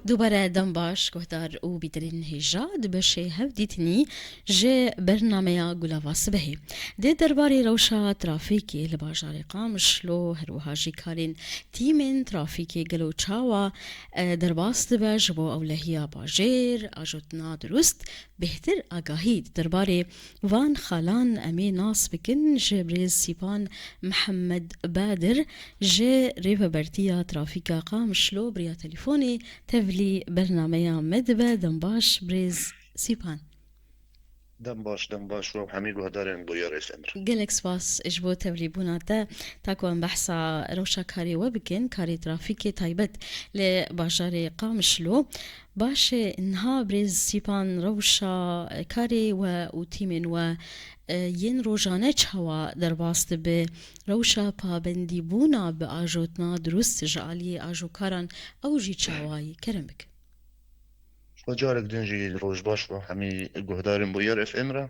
دوباره دم باش گهدار او بیترین هجاد بشه هفدیتنی جه برنامه گلاواس بهی ده درباره روشا ترافیکی لباجار قامشلو هروهاجی کارین تیمین ترافیکی گلو چاوا درباست بش بو اولهیا باجر آجوتنا درست بهتر آگاهی درباره وان خالان امی ناس بکن جه بریز سیپان محمد بادر جه ریو برتیا ترافیکا قامشلو بریا تليفوني تفلي برنامج مدبة دنباش بريز سيبان دم باش رو حميد وهدارين بويا رئيس امر قلق سباس اجبو تفلي بوناتا تاكو ام بحثا روشا كاري وبكن كاري ترافيكي تايبت لباجاري قامشلو باش انها بريز سيبان روشا كاري وتيمن و ين روجانه چهوا درباست به روشا پابندی بونا به آجوتنا درست جعلی آجوکاران او جی چهوایی کرم بک وجارك دنجي روج باش رو حمي وهدارين بويا اف امرا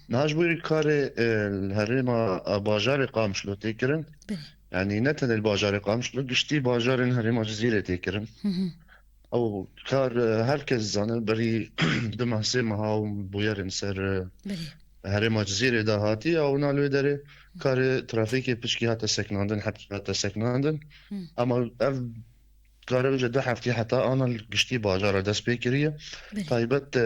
نهاج بويري كاري الهريما باجاري قامشلو تيكرن بله يعني نتن الباجاري قامشلو قشتي باجارين هريما جزيرة تيكرن او كار هركز زانه بري دمه سيمها وبويرن سر بله هريما جزيرة دا هاتي او نالو داري كاري ترافيكي بشكي هاتا سكناندن حتى هاتا سكناندن اما اف كاري جدا حفتي حتى انا القشتي باجارة دست بيكريه بله طيبت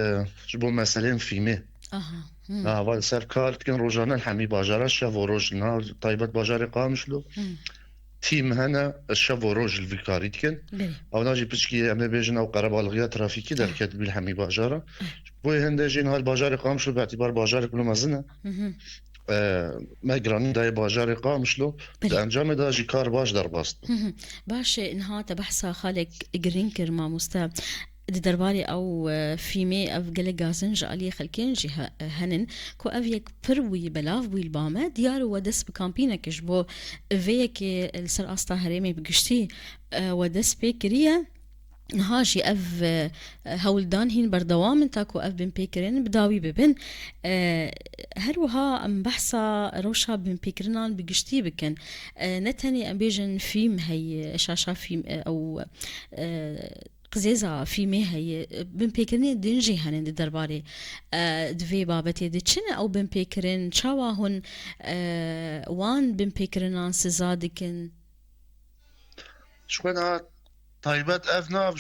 جبو مثلا فيمي آها اول سر كارت كن روجانا الحمي باجارة الشاف وروجنا طيبت باجاري قامشلو تيم هنا الشاف وروج الفيكاريت كن بله او ناجي بشكي اما بيجن او قرب الغيا ترافيكي در كت بالحمي باجارة بوي هنده جين هالباجاري قامشلو باعتبار باجاري كله مزنه ما جراني داي باجاري قامشلو بله انجام دا جي كار باش در باست باش انها تبحثا خالق جرينكر ما مستا دي درباري او فيمي اف قلق غازن جالي خلكين جي هنن كو افيك پروي بلاف بوي البامة ديارو ودس بكامبينا كشبو فيك السر استا هريمي بقشتي ودس بكريا هاجي اف هولدان هين بردوام تاكو اف بن بيكرين بداوي ببن هروها ام بحثا روشا بن بيكرنان بقشتي بكن نتني ام بيجن فيم هي شاشا فيم او قزيزة في هي بن بيكرين دنجي هنن دي درباري دفي بابتي دي چنه او بن بيكرين چاوا هن وان بن بيكرنان سزادكن شكونا طيبت افنا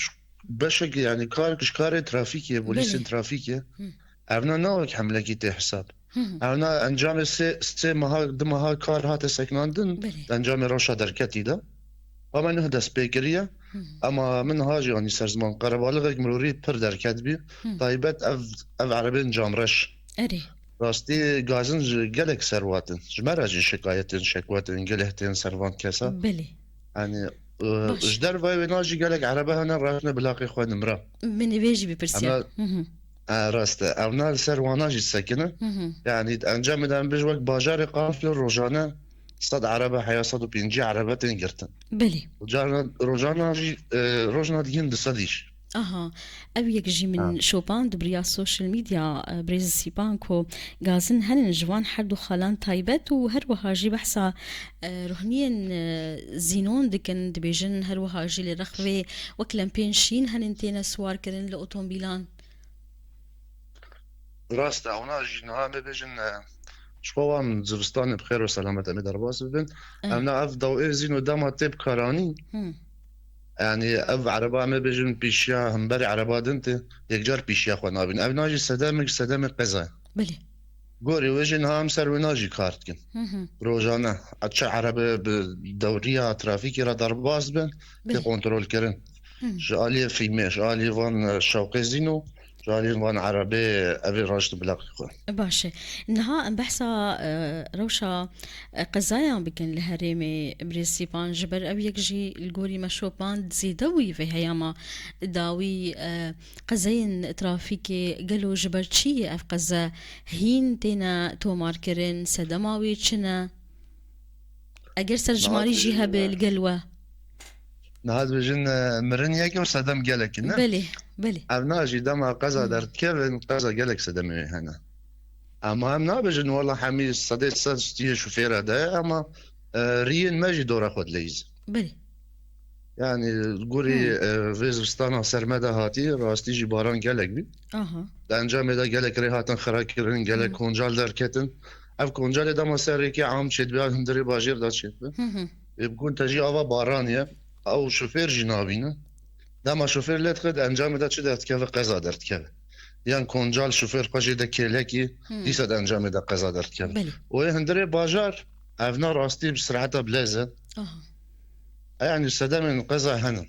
بشك يعني كاركش كاري ترافيكي بوليسين بله ترافيكي افنا ناوك حملكي تي حساب افنا انجام سي مها دمها كار هات سكناندن بله انجام روشا دركتي ده اما انه دس بيكريه اما من هاجي يعني سر زمان قربالغ مروري پر دركت بي طيبت اف عربين جامرش اري راستي غازن جلك سرواتن جمراجي شكايتن شكواتن جلهتن سروان كسا بله يعني باش جدار فاي ناجي قالك عربة هنا راتنا بلاقي خوان مرا من بيجي ببرسيا اما راسته اونا سر واناجي ساكنه يعني انجام دام بجوك باجاري قافل روجانا صد عربة حيا صد وبينجي عربة تنقرتن بله روجانا جي روجنا ديين دصديش اها ابي يجي من شوبان دبريا السوشيال ميديا بريز سيبانكو غازن هن جوان حد خالان تايبت وهروها جي بحثا رهنيا زينون دكن دبيجن هروها جي لرخوي وكلامبين شين هن انتينا سوار كرن لاوتومبيلان راسته اونا جي نهام بيجن شقوا من زبستان بخير وسلامة امي درباس ببن انا اف ضوئي زينو داما تيب كاراني يعني اف عربا ما بيجن بيشيا همبري عربا دنت يكجار بيشيا خوانا بين اف ناجي سدامك قزا بله قوري وجن هام سر وناجي كارتكن روجانا اتش عربة بدورية ترافيكي را درباس بن تي كنترول كرن جالي في ميش جالي فان شوقي زينو جالي فان عربي ابي راجت بلاقي خوان باشا انها ام بحثا روشا قزايا بكن لهريمي بريسيبان جبر ابي يجي الجوري مشوبان تزيدوي في هياما داوي قزاين ترافيكي قالوا جبر تشي اف قزا هين تينا تومار كرن سدماوي تشنا اگر سرجماري جيها بالقلوة نهاد بجن مرن ياكي وسدم جالك نه بله بله ابناجي دما قزا درت كيفن قزا جالك سدمي هنا اما هم نابجن والله حمي صديق سستي شوفيرة ده اما ريين ماجي دورا خود ليز بله يعني قولي في زستانا سرمدا هاتي راستي جي باران قالك بي انجام دا قالك ريهاتن خراكرين قالك كونجال دركتن اف كونجال دا ما سريكي عام شد بيان هندري باجير دا شد يبقون تجي افا بارانيا او شوفير جنابينا دا ما شوفير لتخد انجام دا شد كيف قزا درت كيف يعني كونجال شوفير باجي دا كيلكي ديسد انجام دا قزا درت كيف وي هندري باجار افنا راستي بسرعتها بلازه يعني السدام قزا هنا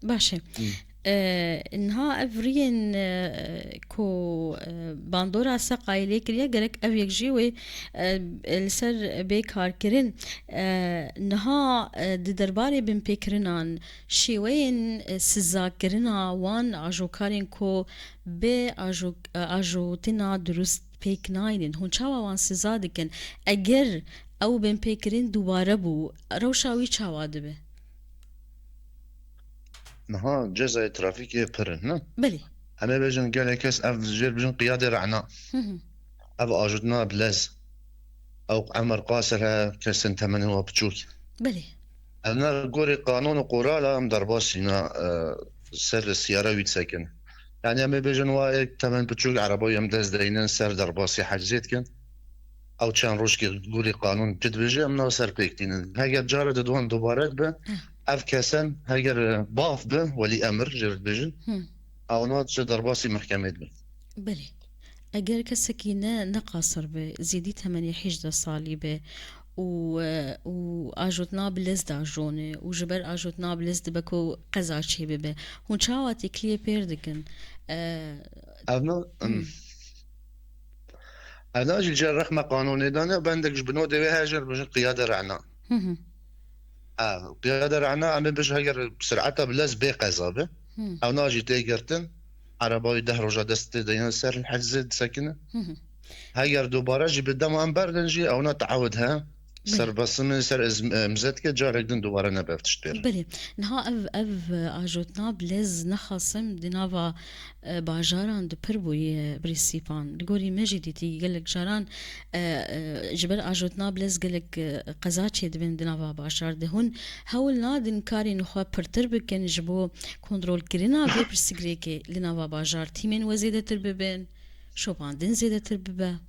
باشا انها افرين كو باندورا سقايلي كريا قالك افيك جيوي السر بيكار كرين انها درباري بن بيكرنان شيوين سزاكرنا وان اجوكارين كو بي اجو تنا درست بيك ناينين هون شاوا وان سزادكن اگر او بن بيكرين دوباره بو روشاوي شاوا دبه نها جزء ترافيكي برن بلي اما بجن قال كاس اف جير بجن قياده رعنا اف اجدنا بلاز او عمر قاصر كسن 8 وبتشوك بلي انا قوري قانون وقراله ام درباسينا سر السياره ويتسكن يعني اما بجن واي 8 بتشوك عربيه مدز دينن سر درباسي حجزت كان او كان روشكي قولي قانون جد بيجي امنا سر بيكتين هاجر جارد دوان دوبارات به اف كسن هاجر باف به ولي امر جرد بيجن او نوت جدر باسي محكمة به بلي اگر كسكينة نقاصر به زيدي 8 حجدة صالي به و اجوتنا بلزد اجونه و جبر اجوتنا بلزد بكو قزا چي به هون چاواتي كلي بيردكن انا انا اجي جرح ما قانوني دانا بندك جبنو دي هاجر بجن قيادة رعنا قيادة رعنا انا بج هاجر بسرعتها بلز بي قزابه او ناجي تيجرتن عرباي ده رجا دست دينا سر الحزد ساكنه هاجر دوباره جي بدم امبرنجي او نتعودها سر بس من سر مزتك جارك دن دوباره نبفتش بير بلي نها اف اجوتنا بلز نخصم دينافا باجاران دو بربوي بريسيبان لغوري مجديتي قالك جاران جبل اجوتنا بلز قالك قزاتشي دبن دينافا باجار دهون هول نادن كاري نخوا برتر بكن جبو كنترول كرينا في برسيغريكي لنافا باجار تيمين وزيدة ترببن شو باندن زيدة ترببه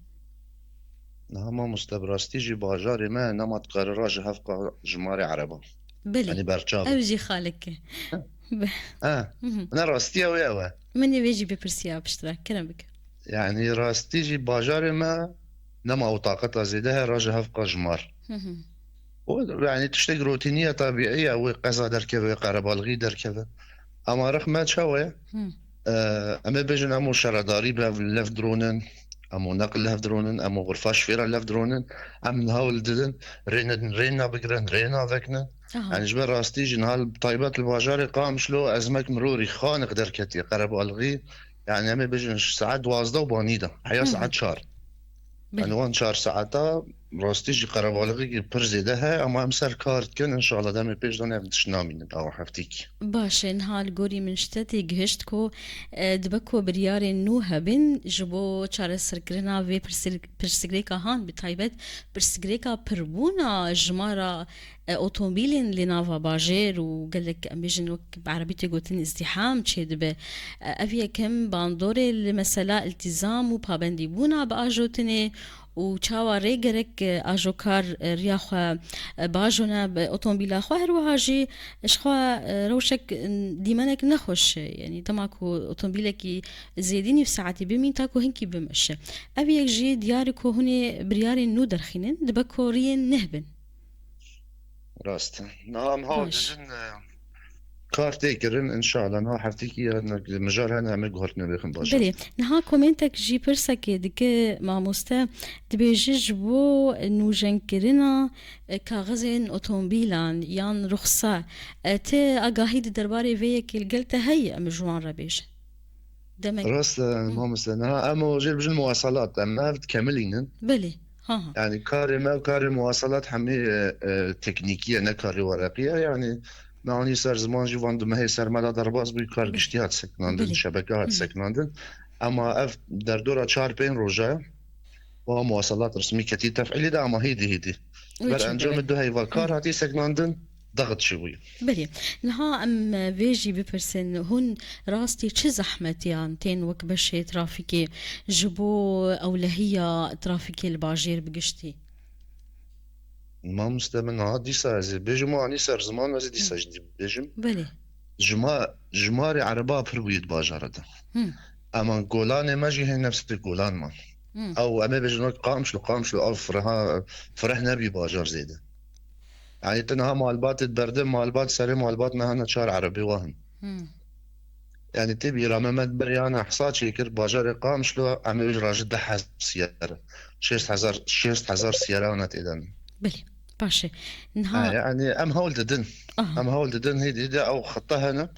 نعم مستبرستي جي باجاري ما نمط قرراج هفقة جماري عربة بلي يعني برشاب اوجي خالك انا راستي ويا مني بيجي ببرسيا باشتراك كلامك يعني راستي جي باجاري ما نما طاقتها زيدها راج هفقة جمار يعني تشتغل روتينية طبيعية وقزا دركبة قربة الغي دركبة اما رخ شوية اما بيجن امو شرداري بلف درونن امو نقل لف درونن امو غرفاش فيرا لف درونن ام نهاول ددن رينا بقرن رينا ذكنا يعني جبر راستي جنهال طيبات الباجاري قام شلو ازمك مروري خانق دركتي قرب الغي يعني اما بيجن ساعات وازده وبانيده حيا ساعات شهر يعني وان شهر ساعتا راستي جي قرب الغي برزيدها اما امسر كارت كن ان شاء الله دامي بيج دون افتش نامين او حفتيك باشه نهال گوری من شتتی گهشت کو دبکو بریار نوها بین جبو چاره سرکرنا و پرسگریکا هان بتایبت پرسگریکا پربونا جمارا اوتومبيلين لنافا باجير وقالك امبيجن وك بعربي تقولين ازدحام تشيد به افيا كم باندوري مثلا التزام وبابندي بونا باجوتني وچاوا ريگرك اجوكار رياخوا باجونا باوتومبيلا خو هروهاجي اشخوا روشك ديمانك نخوش يعني تماكو اوتومبيلكي زيديني في ساعتي بمين تاكو هنكي بمشي ابي يجي دياركو هني برياري نو درخينن دبكورين نهبن راست نعم هاو جن كارتي كرن ان شاء الله نها حفتيكي المجال هنا عمل قهرتنا بيخن باشا بلي نها كومنتك جي برسك دك ماموستا تبيجج بو نوجن كرنا كاغزين اوتومبيلان يان رخصة تي اقاهيد درباري فيكل قلت هيا مجوان ربيش دمك راست ماموستا نها اما جيل بجن مواصلات اما بتكملين بلي يعني كاري مواصلات حمي تكنيكية نكاري ورقية يعني معني سر زمان جوان دم هي سر مدى درباز بي كار گشتي هات سكناندن شبكة هات سكناندن اما اف در دورة 4-5 روجا و مواصلات رسمي كتير تفعيلي دا اما هيدي بر انجام دو هي وكار هاتي سكناندن ضغط شوية. بله نها ام فيجي بپرسن هون راستي چه زحمت يعني تين وك بشه ترافيكي جبو اولهية ترافيكي الباجير بقشتي ما مستمن ها ديسا زي بيجم واني سر زمان وزي ديسا جدي بيجم بله جماري عربا برويد باجارة ده. اما جولان ماجي هي نفس الجولان ما او اما بيجنوك قامش لو فرح نبي باجار زيده يعني تنها مالبات تبردم مالبات سري مالبات مهنا شار عربي وهم يعني تبي رممت بريانا حصاد شيكر باجار قامش لو عم يجي راجل ده حزب سيارة 6000 سيارة ونت إذن بله باشا نها يعني ام هول ددن هيدي او خطها هنا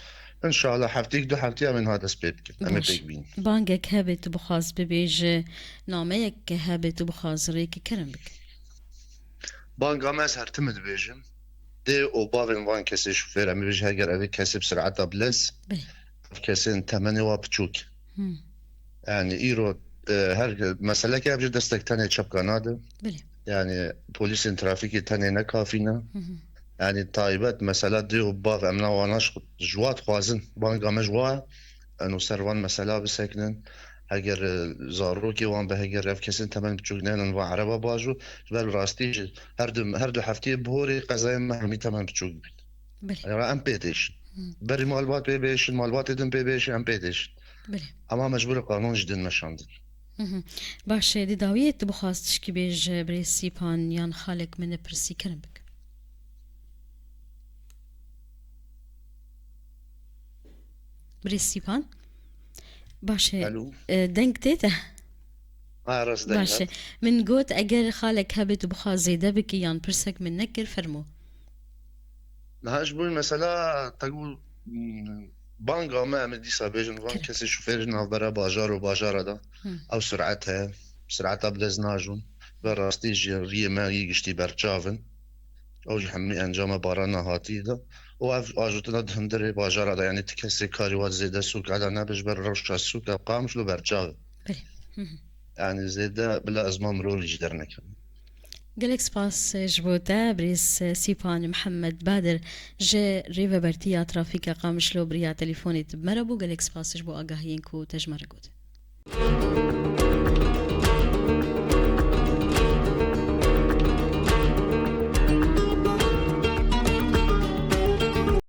ان شاء الله حفتيك دو حفتيها من هذا سبيبك ام باش بيك بين بانجك هابت بخاز ببيج ناميك هابت بخاز ريك كرمك بانجا ما سهرتمد بيجم دي او بافن وان كسي شوفير ام بيج هاجر ابي كسي بسرعة بلس بله كسين 8 وابتشوك يعني ايرو هر مسألة كي ابجي دستك تاني شبكة نادر بله يعني بوليس ترافيكي تاني نكافينا يعني طيبات مسألة دي وباف امنا واناش جوات خوازن بانجا مجوا انو سروان مسألة بسكنن هاجر زاروكي وان به هاجر رف كسن تمن بتشوجنن و عربا باجو بل راستي هردو حفتي بهوري قضايا محمي تمن بتشوج بله يعني ام بيتش بري مالبات بيبيش مالبات دم بيبيش ام بيتش بله اما مجبور قانون جديد مشاند باشه دي داويت بخواست تشكي بيج بريسي بان يان خالك من برسي كرمك بريسي بان باشه الو دنك تيتا راس باشه دنگات من قوت اگر خالك هبت بخواز زيدا بكي يان برسك من نكر فرمو نهاش بوي مثلا تقول بانجا ما مدي سابيجن وان كرم كسي شوفير نافبرا باجار وباجار ده او سرعتها بلزناجون براستي جي ما يجشتي برچاون او جحمي انجام باران هاتي ده واف اجوتنا دهندري باجار ده يعني تكسي كاري وات زيدا سوق على نبش بر روش السوق قامش لو برچاو بله يعني زيدا بلا ازمان مرور جدرنك قالك سباس جبوتا بريس سيبان محمد بادر جي ريفا برتيا ترافيكا قامشلو بريا تليفوني تبمربو قالك سباس جبو اقاهينكو تجمرقوت